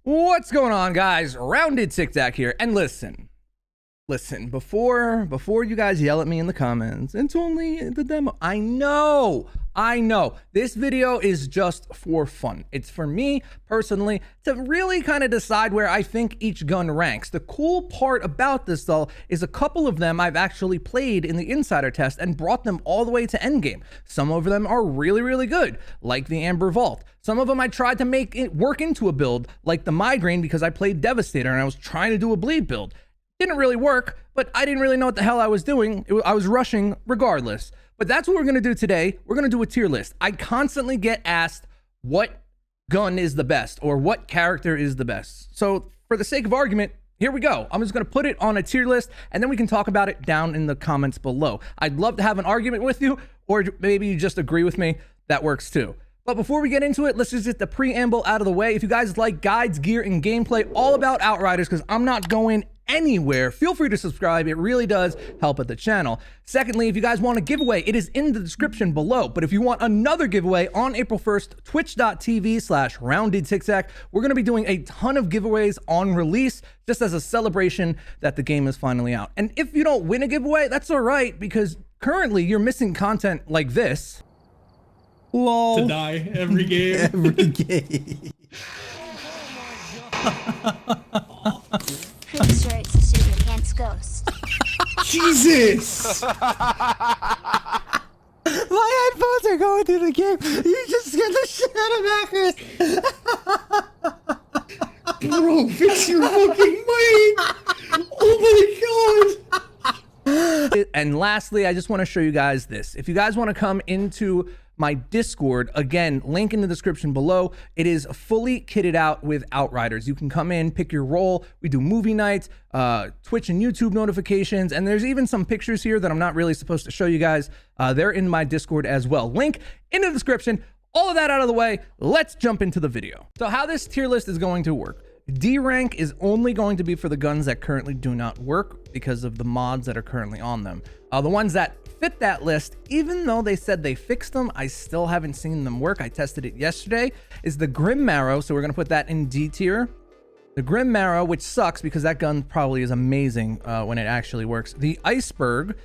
What's going on, guys? OOTIKTAKOO here. And listen, before you guys yell at me in the comments, it's only the demo. I know. This video is just for fun. It's for me personally to really kind of decide where I think each gun ranks. The cool part about this though is a couple of them I've actually played in the insider test and brought them all the way to endgame. Some of them are really good, like the Amber Vault. Some of them I tried to make it work into a build, like the Migraine, because I played Devastator and I was trying to do a bleed build. Didn't really work, but I didn't really know what the hell I was doing. I was rushing regardless. But that's what we're going to do today. We're going to do a tier list. I constantly get asked what gun is the best or what character is the best. So for the sake of argument, here we go. I'm just going to put it on a tier list and then we can talk about it down in the comments below. I'd love to have an argument with you, or maybe you just agree with me. That works too. But before we get into it, let's just get the preamble out of the way. If you guys like guides, gear, and gameplay all about Outriders, because I'm not going anywhere, feel free to subscribe. It really does help at the channel. Secondly, if you guys want a giveaway, it is in the description below. But if you want another giveaway on April 1st, twitch.tv/RoundedTikTak, we're going to be doing a ton of giveaways on release, just as a celebration that the game is finally out. And if you don't win a giveaway, that's all right, because currently you're missing content like this. Lol. To die every game. Every game. Pretty sure it's a super pants ghost. Jesus! My headphones are going through the game. You just scared the shit out of Macris. Bro, fix your fucking mic! Oh my god! And lastly, I just want to show you guys this. If you guys want to come into my Discord, again, link in the description below. It is fully kitted out with Outriders. You can come in, pick your role. We do movie nights, Twitch and YouTube notifications, and there's even some pictures here that I'm not really supposed to show you guys. They're in my Discord as well. Link in the description. All of that out of the way, let's jump into the video. So how this tier list is going to work. D rank is only going to be for the guns that currently do not work because of the mods that are currently on them. The ones that fit that list, even though they said they fixed them, I still haven't seen them work. I tested it yesterday, is the Grim Marrow. So we're going to put that in D tier. The Grim Marrow, which sucks because that gun probably is amazing when it actually works. The Iceberg,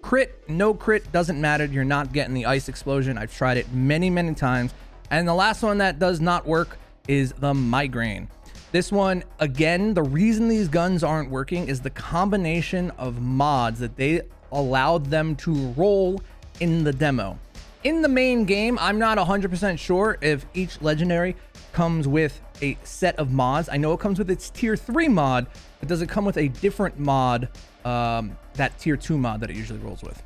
crit, no crit, doesn't matter. You're not getting the ice explosion. I've tried it many times. And the last one that does not work is the Migraine. This one, again, the reason these guns aren't working is the combination of mods that they allowed them to roll in the demo. In the main game, I'm not 100% sure if each legendary comes with a set of mods. I know it comes with its tier 3 mod, but does it come with a different mod, that tier 2 mod that it usually rolls with?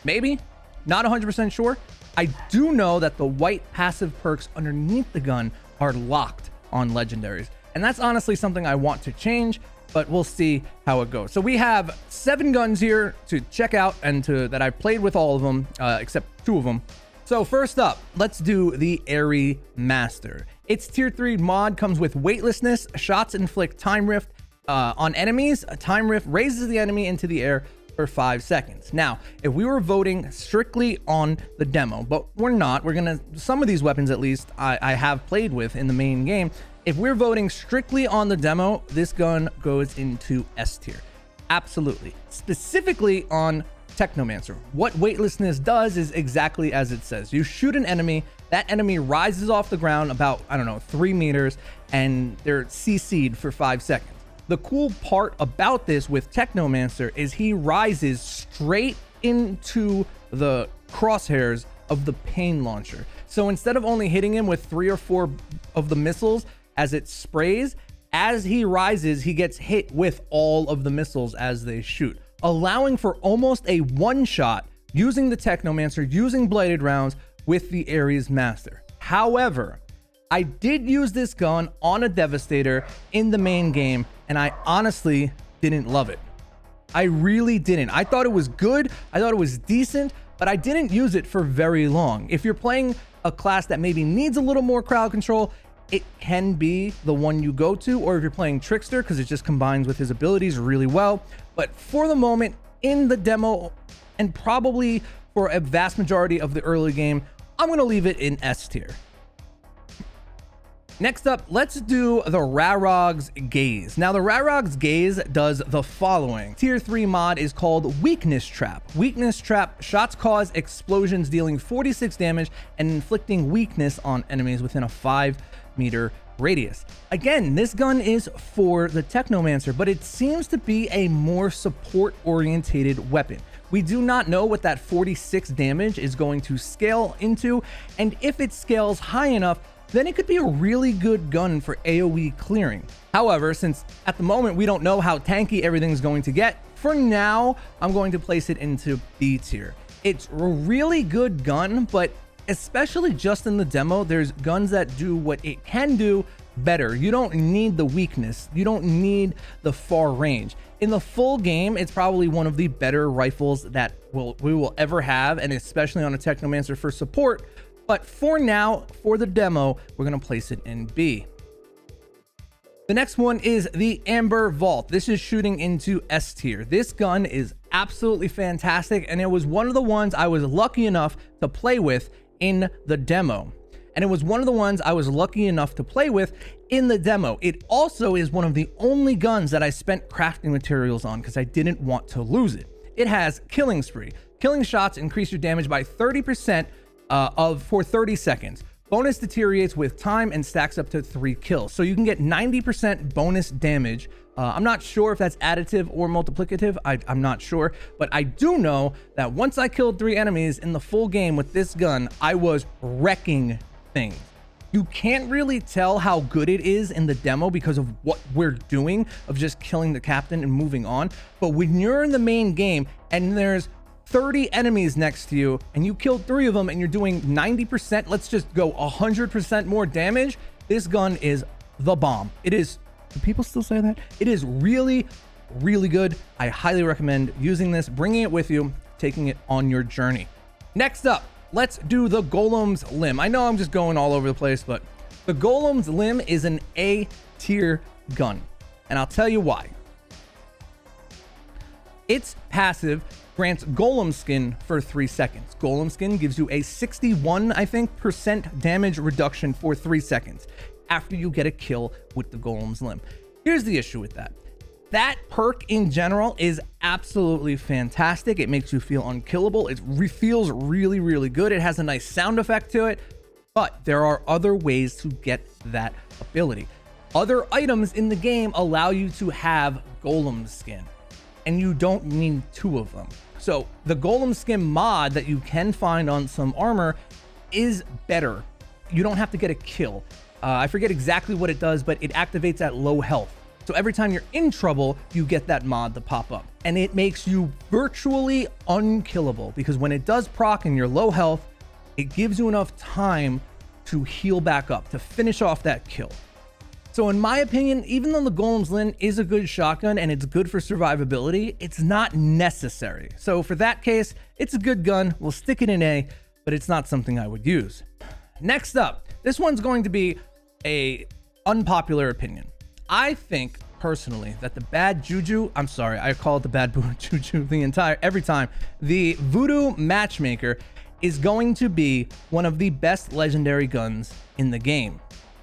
Maybe, not 100% sure. I do know that the white passive perks underneath the gun are locked on legendaries. And that's honestly something I want to change, but we'll see how it goes. So we have 7 guns here to check out and that I've played with all of them, except 2 of them. So first up, let's do the Airy Master. Its tier 3 mod comes with weightlessness. Shots inflict time rift on enemies. A time rift raises the enemy into the air for 5 seconds. Now, if we were voting strictly on the demo, but we're not, some of these weapons at least I have played with in the main game. If we're voting strictly on the demo, this gun goes into S tier. Absolutely. Specifically on Technomancer. What weightlessness does is exactly as it says. You shoot an enemy, that enemy rises off the ground about, 3 meters, and they're CC'd for 5 seconds. The cool part about this with Technomancer is he rises straight into the crosshairs of the pain launcher. So instead of only hitting him with 3 or 4 of the missiles as it sprays, as he rises, he gets hit with all of the missiles as they shoot, allowing for almost a one-shot using the Technomancer, using bladed rounds with the Ares Master. However, I did use this gun on a Devastator in the main game, and I honestly didn't love it. I really didn't. I thought it was good. I thought it was decent, but I didn't use it for very long. If you're playing a class that maybe needs a little more crowd control, it can be the one you go to, or if you're playing Trickster, because it just combines with his abilities really well. But for the moment, in the demo, and probably for a vast majority of the early game, I'm going to leave it in S tier. Next up, let's do the Rarog's Gaze. Now, the Rarog's Gaze does the following. Tier 3 mod is called Weakness Trap. Weakness Trap, shots cause explosions dealing 46 damage and inflicting weakness on enemies within a 5-meter radius. Again, this gun is for the Technomancer, but it seems to be a more support-orientated weapon. We do not know what that 46 damage is going to scale into, and if it scales high enough, then it could be a really good gun for AoE clearing. However, since at the moment we don't know how tanky everything's going to get, for now, I'm going to place it into B tier. It's a really good gun, but especially just in the demo, there's guns that do what it can do better. You don't need the weakness. You don't need the far range. In the full game, it's probably one of the better rifles that we will ever have, and especially on a Technomancer for support. But for now, for the demo, we're going to place it in B. The next one is the Amber Vault. This is shooting into S tier. This gun is absolutely fantastic, and it was one of the ones I was lucky enough to play with in the demo. And it was one of the ones I was lucky enough to play with in the demo. It also is one of the only guns that I spent crafting materials on because I didn't want to lose it. It has Killing Spree. Killing shots increase your damage by 30% for 30 seconds. Bonus deteriorates with time and stacks up to 3 kills. So you can get 90% bonus damage. I'm not sure if that's additive or multiplicative. I'm not sure, but I do know that once I killed 3 enemies in the full game with this gun, I was wrecking things. You can't really tell how good it is in the demo because of what we're doing of just killing the captain and moving on. But when you're in the main game and there's 30 enemies next to you and you killed 3 of them and you're doing 90%, let's just go 100% more damage, this gun is the bomb. It is, do people still say that? It is really, really good. I highly recommend using this, bringing it with you, taking it on your journey. Next up, let's do the Golem's Limb. I know I'm just going all over the place, but the Golem's Limb is an A tier gun, and I'll tell you why. Its passive grants Golem Skin for 3 seconds. Golem Skin gives you a 61, I think, % damage reduction for 3 seconds after you get a kill with the Golem's Limb. Here's the issue with that. That perk in general is absolutely fantastic. It makes you feel unkillable. It feels really, really good. It has a nice sound effect to it, but there are other ways to get that ability. Other items in the game allow you to have Golem Skin, and you don't need 2 of them. So the Golem Skin mod that you can find on some armor is better. You don't have to get a kill. I forget exactly what it does, but it activates at low health. So every time you're in trouble, you get that mod to pop up. And it makes you virtually unkillable because when it does proc and you're low health, it gives you enough time to heal back up, to finish off that kill. So in my opinion, even though the Golem's Limb is a good shotgun and it's good for survivability, it's not necessary. So for that case, it's a good gun. We'll stick it in A, but it's not something I would use. Next up, this one's going to be a unpopular opinion. I think personally that the bad juju, I'm sorry, I call it the bad juju every time, the Voodoo Matchmaker is going to be one of the best legendary guns in the game.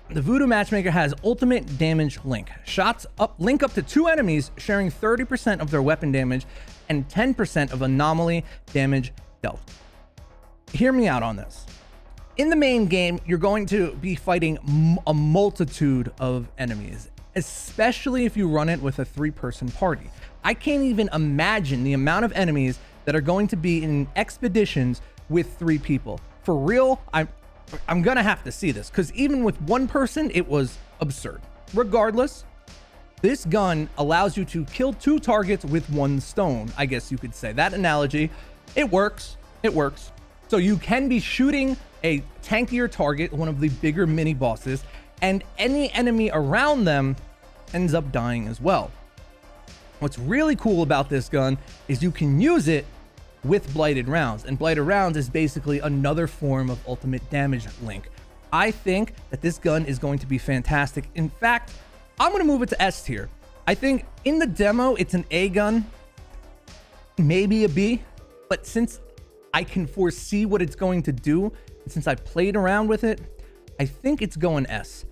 The Voodoo Matchmaker has ultimate damage link. Shots link up to 2 enemies, sharing 30% of their weapon damage and 10% of anomaly damage dealt. Hear me out on this. In the main game, you're going to be fighting a multitude of enemies, especially if you run it with a 3-person party. I can't even imagine the amount of enemies that are going to be in expeditions with 3 people. For real, I'm gonna have to see this because even with 1 person, it was absurd. Regardless, this gun allows you to kill 2 targets with 1 stone. I guess you could say that analogy. It works. It works. So you can be shooting a tankier target, one of the bigger mini bosses, and any enemy around them ends up dying as well. What's really cool about this gun is you can use it with blighted rounds, and blighted rounds is basically another form of ultimate damage link. I think that this gun is going to be fantastic. In fact, I'm going to move it to S tier. I think in the demo, it's an A gun, maybe a B, but since I can foresee what it's going to do, and since I played around with it, I think it's going S.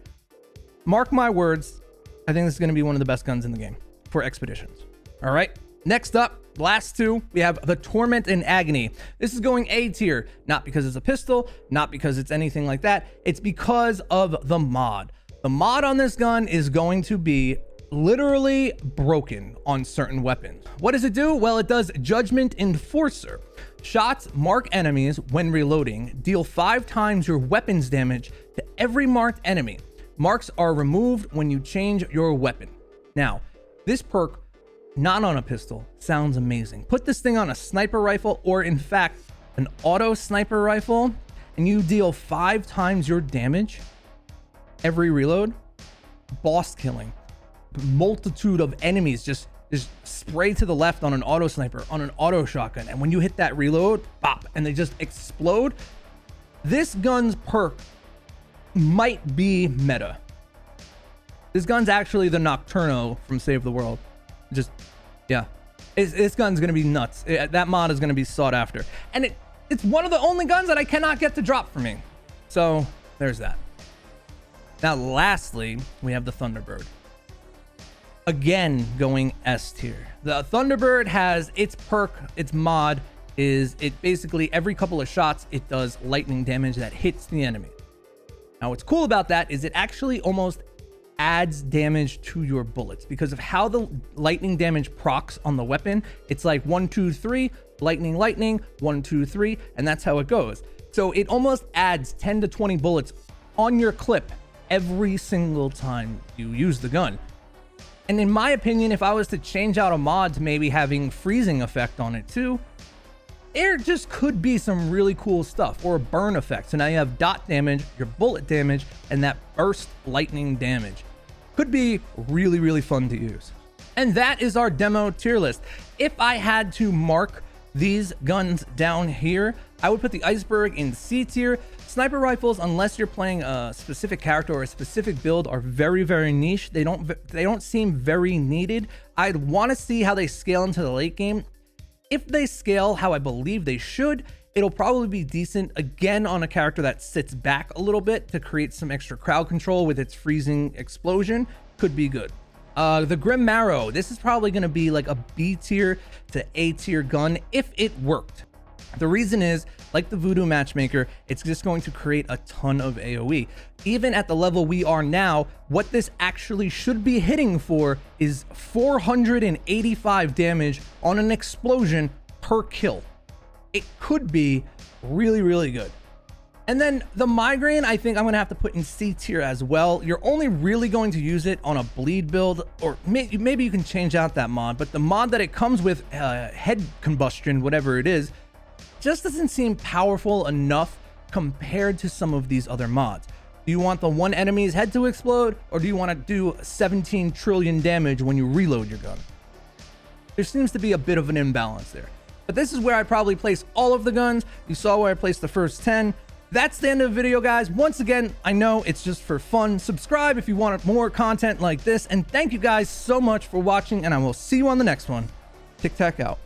Mark my words, I think this is going to be one of the best guns in the game for expeditions. All right, next up, last two, we have the Torment and Agony. This is going A tier, not because it's a pistol, not because it's anything like that. It's because of the mod. The mod on this gun is going to be literally broken on certain weapons. What does it do? Well, it does Judgment Enforcer. Shots mark enemies when reloading, deal 5 times your weapon's damage to every marked enemy. Marks are removed when you change your weapon. Now, this perk, not on a pistol, sounds amazing. Put this thing on a sniper rifle, or in fact, an auto sniper rifle, and you deal 5 times your damage every reload. Boss killing. Multitude of enemies just spray to the left on an auto sniper, on an auto shotgun, and when you hit that reload, pop, and they just explode. This gun's perk might be meta. This gun's actually the Nocturno from Save the World. Just, yeah, this gun's gonna be nuts. That mod is gonna be sought after, and it's one of the only guns that I cannot get to drop for me. So there's that. Now, lastly, we have the Thunderbird. Again, going S tier. The Thunderbird has its perk, its mod is it basically every couple of shots, it does lightning damage that hits the enemy. Now, what's cool about that is it actually almost adds damage to your bullets because of how the lightning damage procs on the weapon. It's like 1, 2, 3, lightning, lightning, 1, 2, 3, and that's how it goes. So it almost adds 10 to 20 bullets on your clip every single time you use the gun. And in my opinion, if I was to change out a mod to maybe having freezing effect on it too, there just could be some really cool stuff, or a burn effect. So now you have dot damage, your bullet damage, and that burst lightning damage. Could be really, really fun to use. And that is our demo tier list. If I had to mark these guns down here, I would put the Iceberg in C tier. Sniper rifles, unless you're playing a specific character or a specific build, are very, very niche. They don't seem very needed. I'd want to see how they scale into the late game. If they scale how I believe they should, it'll probably be decent, again, on a character that sits back a little bit to create some extra crowd control with its freezing explosion. Could be good. The Grim Marrow, this is probably going to be like a B tier to A tier gun if it worked. The reason is, like the Voodoo Matchmaker, it's just going to create a ton of AoE. Even at the level we are now, what this actually should be hitting for is 485 damage on an explosion per kill. It could be really, really good. And then the Migraine, I think I'm going to have to put in C tier as well. You're only really going to use it on a bleed build, or maybe you can change out that mod, but the mod that it comes with, head combustion, whatever it is, just doesn't seem powerful enough compared to some of these other mods. Do you want the one enemy's head to explode, or do you want to do 17 trillion damage when you reload your gun? There seems to be a bit of an imbalance there. But this is where I probably place all of the guns. You saw where I placed the first 10. That's the end of the video, guys. Once again, I know it's just for fun. Subscribe if you want more content like this. And thank you guys so much for watching, and I will see you on the next one. Tic Tac out.